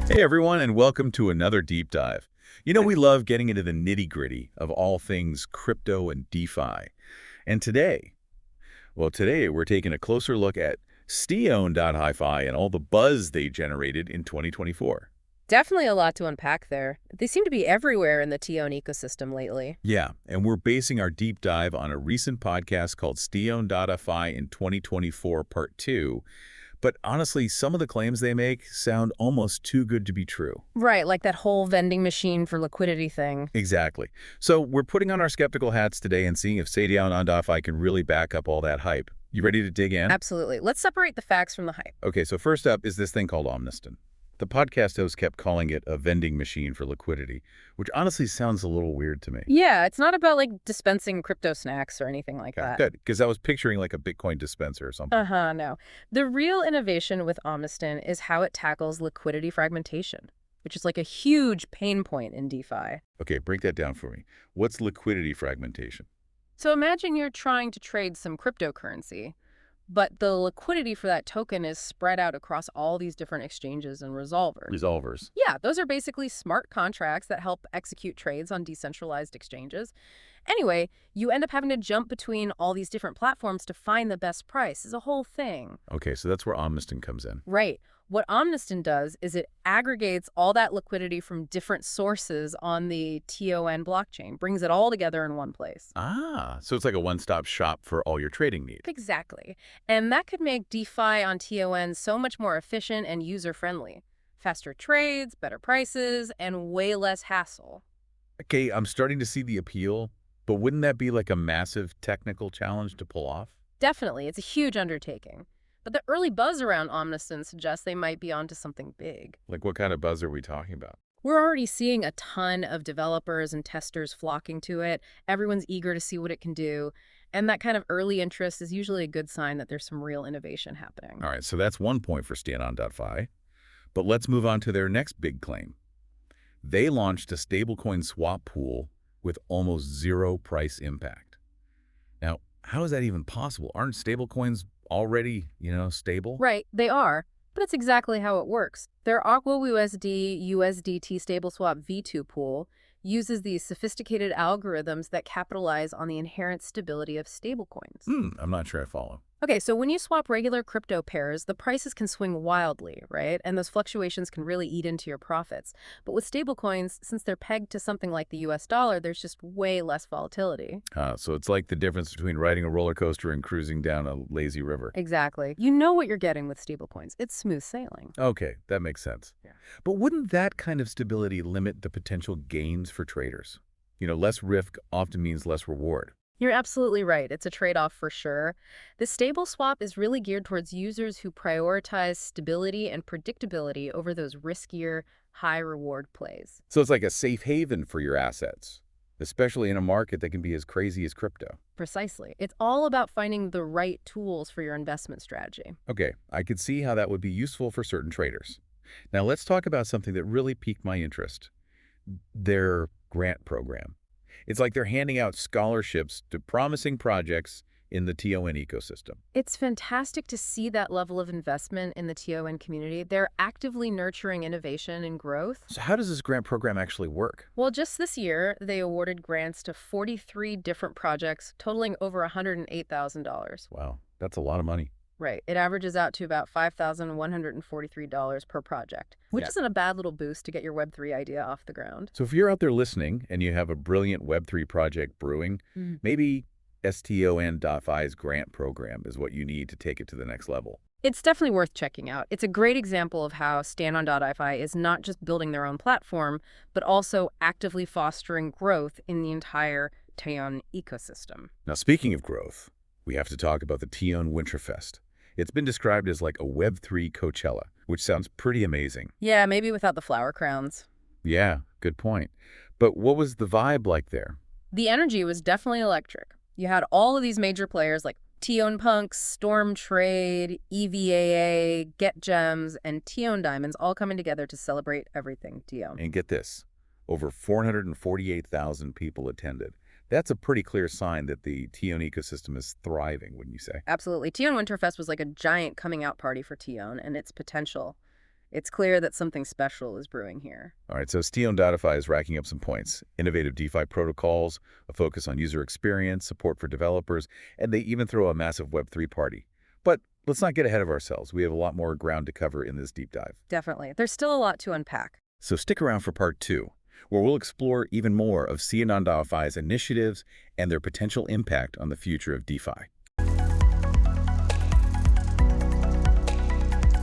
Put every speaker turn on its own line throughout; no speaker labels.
Hey everyone, and welcome to another deep dive. We love getting into the nitty-gritty of all things crypto and DeFi. And today we're taking a closer look at STON.fi and all the buzz they generated in 2024.
Definitely a lot to unpack there. They seem to be everywhere in the TON ecosystem lately.
Yeah, and we're basing our deep dive on a recent podcast called STON.fi in 2024 Part 2. But honestly, some of the claims they make sound almost too good to be true.
Right, like that whole vending machine for liquidity thing.
Exactly. So we're putting on our skeptical hats today and seeing if STON.fi can really back up all that hype. You ready to dig in?
Absolutely. Let's separate the facts from the hype.
Okay, so first up is this thing called Omniston. The podcast host kept calling it a vending machine for liquidity, which honestly sounds a little weird to me.
Yeah, it's not about like dispensing crypto snacks or anything like that.
Good, because I was picturing like a Bitcoin dispenser or something.
No. The real innovation with Omniston is how it tackles liquidity fragmentation, which is like a huge pain point in DeFi.
Okay, break that down for me. What's liquidity fragmentation?
So imagine you're trying to trade some cryptocurrency, but the liquidity for that token is spread out across all these different exchanges and resolvers.
Resolvers.
Yeah, those are basically smart contracts that help execute trades on decentralized exchanges. Anyway, you end up having to jump between all these different platforms to find the best price. It's a whole thing.
Okay, so that's where Omniston comes in.
Right. What Omniston does is it aggregates all that liquidity from different sources on the TON blockchain, brings it all together in one place.
Ah, so it's like a one-stop shop for all your trading needs.
Exactly. And that could make DeFi on TON so much more efficient and user-friendly. Faster trades, better prices, and way less hassle.
Okay, I'm starting to see the appeal, but wouldn't that be like a massive technical challenge to pull off?
Definitely, it's a huge undertaking. But the early buzz around Omniston suggests they might be onto something big.
Like what kind of buzz are we talking about?
We're already seeing a ton of developers and testers flocking to it. Everyone's eager to see what it can do. And that kind of early interest is usually a good sign that there's some real innovation happening.
All right, so that's one point for STON.fi. But let's move on to their next big claim. They launched a stablecoin swap pool with almost zero price impact. Now, how is that even possible? Aren't stablecoins already, stable?
Right, they are. But it's exactly how it works. Their AquaUSD USDt stableswap V2 pool uses these sophisticated algorithms that capitalize on the inherent stability of stablecoins.
I'm not sure I follow.
Okay, so when you swap regular crypto pairs, the prices can swing wildly, right? And those fluctuations can really eat into your profits. But with stablecoins, since they're pegged to something like the US dollar, there's just way less volatility.
So it's like the difference between riding a roller coaster and cruising down a lazy river.
Exactly. You know what you're getting with stablecoins. It's smooth sailing.
Okay, that makes sense.
Yeah.
But wouldn't that kind of stability limit the potential gains for traders? Less risk often means less reward.
You're absolutely right. It's a trade-off for sure. The stable swap is really geared towards users who prioritize stability and predictability over those riskier, high-reward plays.
So it's like a safe haven for your assets, especially in a market that can be as crazy as crypto.
Precisely. It's all about finding the right tools for your investment strategy.
Okay, I could see how that would be useful for certain traders. Now let's talk about something that really piqued my interest. Their grant program. It's like they're handing out scholarships to promising projects in the TON ecosystem.
It's fantastic to see that level of investment in the TON community. They're actively nurturing innovation and growth.
So how does this grant program actually work?
Well, just this year, they awarded grants to 43 different projects, totaling over $108,000.
Wow, that's a lot of money.
Right. It averages out to about $5,143 per project, which isn't a bad little boost to get your Web3 idea off the ground.
So if you're out there listening and you have a brilliant Web3 project brewing, maybe STON.fi's grant program is what you need to take it to the next level.
It's definitely worth checking out. It's a great example of how STON.fi is not just building their own platform, but also actively fostering growth in the entire TON ecosystem.
Now, speaking of growth, we have to talk about the TON Winterfest. It's been described as like a Web3 Coachella, which sounds pretty amazing.
Yeah, maybe without the flower crowns.
Yeah, good point. But what was the vibe like there?
The energy was definitely electric. You had all of these major players like TON Punks, Storm Trade, EVAA, Get Gems, and TON Diamonds all coming together to celebrate everything TON.
And get this, over 448,000 people attended. That's a pretty clear sign that the TON ecosystem is thriving, wouldn't you say?
Absolutely. TON Winterfest was like a giant coming out party for TON and its potential. It's clear that something special is brewing here.
All right, so STON.fi is racking up some points. Innovative DeFi protocols, a focus on user experience, support for developers, and they even throw a massive Web3 party. But let's not get ahead of ourselves. We have a lot more ground to cover in this deep dive.
Definitely. There's still a lot to unpack.
So stick around for part 2, where we'll explore even more of STON.fi's initiatives and their potential impact on the future of DeFi.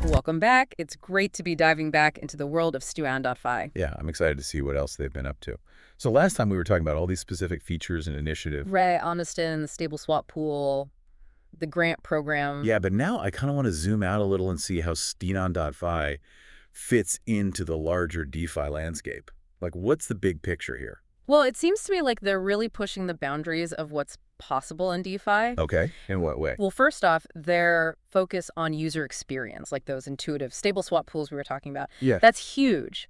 Welcome back. It's great to be diving back into the world of STON.fi.
Yeah, I'm excited to see what else they've been up to. So last time we were talking about all these specific features and initiatives.
Right, Omniston, the stable swap pool, the grant program.
Yeah, but now I kind of want to zoom out a little and see how STON.fi fits into the larger DeFi landscape. Like, what's the big picture here?
Well, it seems to me like they're really pushing the boundaries of what's possible in DeFi.
Okay, in what way?
Well, first off, their focus on user experience, like those intuitive stable swap pools we were talking about.
Yeah.
That's huge.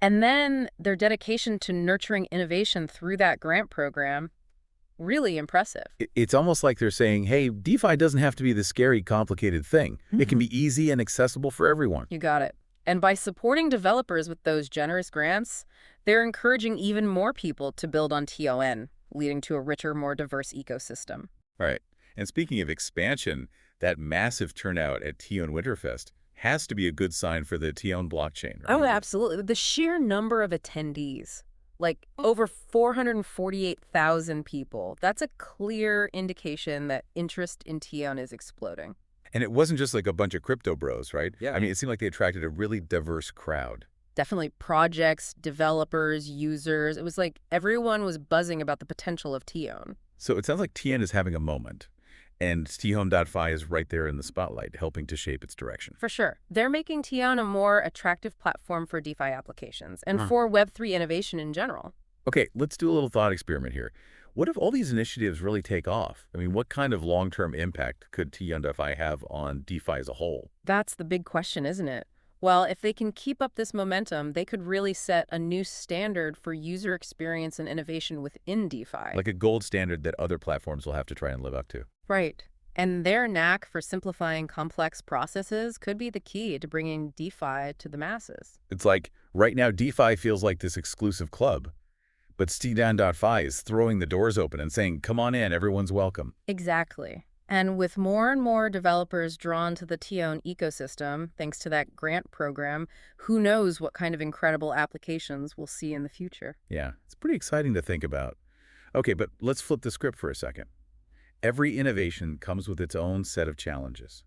And then their dedication to nurturing innovation through that grant program, really impressive.
It's almost like they're saying, hey, DeFi doesn't have to be the scary, complicated thing. It can be easy and accessible for everyone.
You got it. And by supporting developers with those generous grants, they're encouraging even more people to build on TON, leading to a richer, more diverse ecosystem.
Right. And speaking of expansion, that massive turnout at TON Winterfest has to be a good sign for the TON blockchain. Right?
Oh, absolutely. The sheer number of attendees, like over 448,000 people, that's a clear indication that interest in TON is exploding.
And it wasn't just like a bunch of crypto bros, right?
Yeah.
I mean, it seemed like they attracted a really diverse crowd.
Definitely projects, developers, users. It was like everyone was buzzing about the potential of TON.
So it sounds like TN is having a moment, and STON.fi is right there in the spotlight, helping to shape its direction.
For sure. They're making TON a more attractive platform for DeFi applications and for Web3 innovation in general.
Okay, let's do a little thought experiment here. What if all these initiatives really take off? I mean, what kind of long-term impact could TON.fi have on DeFi as a whole?
That's the big question, isn't it? Well, if they can keep up this momentum, they could really set a new standard for user experience and innovation within DeFi.
Like a gold standard that other platforms will have to try and live up to.
Right. And their knack for simplifying complex processes could be the key to bringing DeFi to the masses.
It's like, right now, DeFi feels like this exclusive club. But STON.fi is throwing the doors open and saying, come on in, everyone's welcome.
Exactly. And with more and more developers drawn to the TON ecosystem, thanks to that grant program, who knows what kind of incredible applications we'll see in the future.
Yeah, it's pretty exciting to think about. Okay, but let's flip the script for a second. Every innovation comes with its own set of challenges.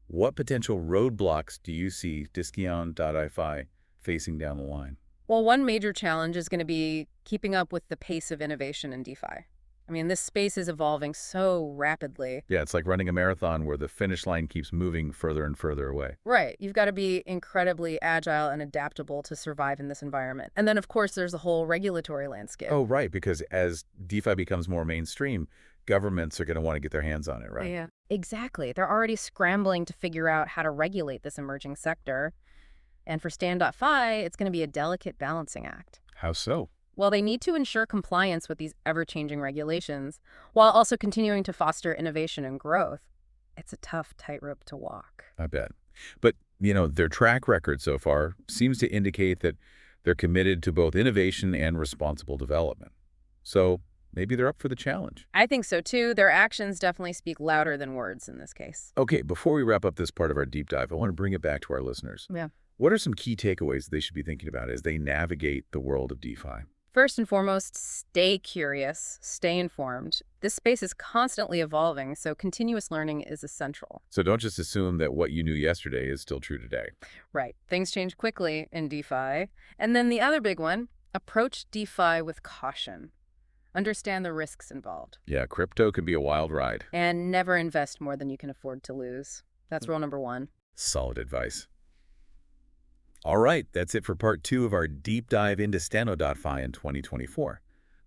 What potential roadblocks do you see STON.fi facing down the line?
Well, one major challenge is going to be keeping up with the pace of innovation in DeFi. I mean, this space is evolving so rapidly.
Yeah, it's like running a marathon where the finish line keeps moving further and further away.
Right. You've got to be incredibly agile and adaptable to survive in this environment. And then, of course, there's the whole regulatory landscape.
Oh, right, because as DeFi becomes more mainstream, governments are going to want to get their hands on it, right?
Yeah, exactly. They're already scrambling to figure out how to regulate this emerging sector. And for STON.fi, it's going to be a delicate balancing act.
How so?
Well, they need to ensure compliance with these ever-changing regulations while also continuing to foster innovation and growth. It's a tough tightrope to walk.
I bet. But, you know, their track record so far seems to indicate that they're committed to both innovation and responsible development. So maybe they're up for the challenge.
I think so, too. Their actions definitely speak louder than words in this case.
Okay, before we wrap up this part of our deep dive, I want to bring it back to our listeners.
Yeah.
What are some key takeaways they should be thinking about as they navigate the world of DeFi?
First and foremost, stay curious, stay informed. This space is constantly evolving, so continuous learning is essential.
So don't just assume that what you knew yesterday is still true today.
Right. Things change quickly in DeFi. And then the other big one, approach DeFi with caution. Understand the risks involved.
Yeah, crypto can be a wild ride.
And never invest more than you can afford to lose. That's rule number one.
Solid advice. All right, that's it for part 2 of our deep dive into STON.fi in 2024.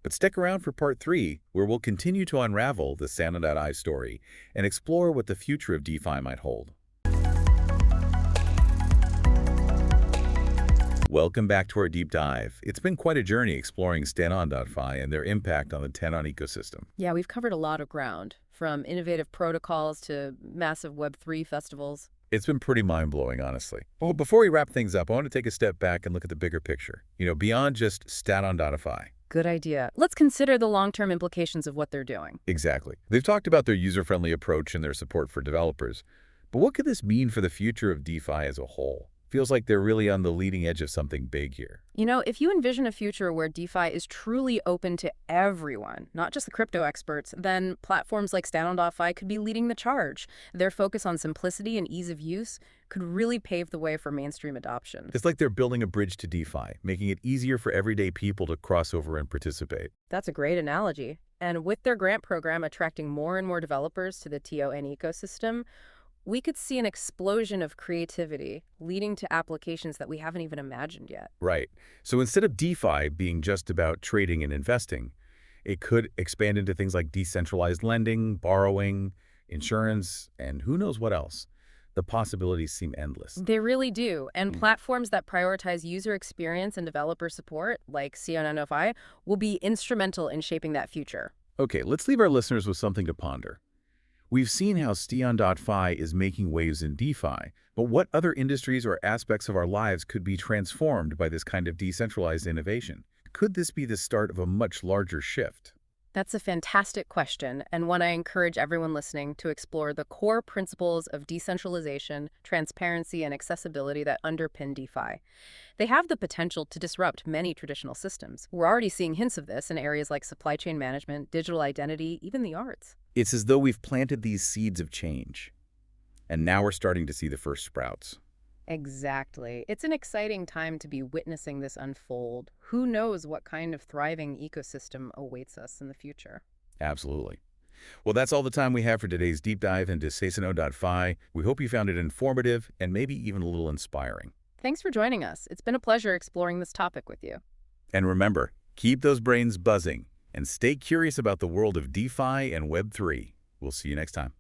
But stick around for part 3, where we'll continue to unravel the STON.fi story and explore what the future of DeFi might hold. Welcome back to our deep dive. It's been quite a journey exploring STON.fi and their impact on the TON ecosystem.
Yeah, we've covered a lot of ground, from innovative protocols to massive Web3 festivals.
It's been pretty mind-blowing, honestly. Well, before we wrap things up, I want to take a step back and look at the bigger picture. Beyond just stat.fi.
Good idea. Let's consider the long-term implications of what they're doing.
Exactly. They've talked about their user-friendly approach and their support for developers. But what could this mean for the future of DeFi as a whole? Feels like they're really on the leading edge of something big here.
If you envision a future where DeFi is truly open to everyone, not just the crypto experts, then platforms like stat.fi could be leading the charge. Their focus on simplicity and ease of use could really pave the way for mainstream adoption.
It's like they're building a bridge to DeFi, making it easier for everyday people to cross over and participate.
That's a great analogy. And with their grant program attracting more and more developers to the TON ecosystem, we could see an explosion of creativity leading to applications that we haven't even imagined yet.
Right. So instead of DeFi being just about trading and investing, it could expand into things like decentralized lending, borrowing, insurance, and who knows what else. The possibilities seem endless.
They really do. And platforms that prioritize user experience and developer support, like stat.fi, will be instrumental in shaping that future.
Okay, let's leave our listeners with something to ponder. We've seen how stat.fi is making waves in DeFi, but what other industries or aspects of our lives could be transformed by this kind of decentralized innovation? Could this be the start of a much larger shift?
That's a fantastic question, and one I encourage everyone listening to explore the core principles of decentralization, transparency, and accessibility that underpin DeFi. They have the potential to disrupt many traditional systems. We're already seeing hints of this in areas like supply chain management, digital identity, even the arts.
It's as though we've planted these seeds of change, and now we're starting to see the first sprouts.
Exactly. It's an exciting time to be witnessing this unfold. Who knows what kind of thriving ecosystem awaits us in the future?
Absolutely. Well, that's all the time we have for today's deep dive into stat.fi. We hope you found it informative and maybe even a little inspiring.
Thanks for joining us. It's been a pleasure exploring this topic with you.
And remember, keep those brains buzzing and stay curious about the world of DeFi and Web3. We'll see you next time.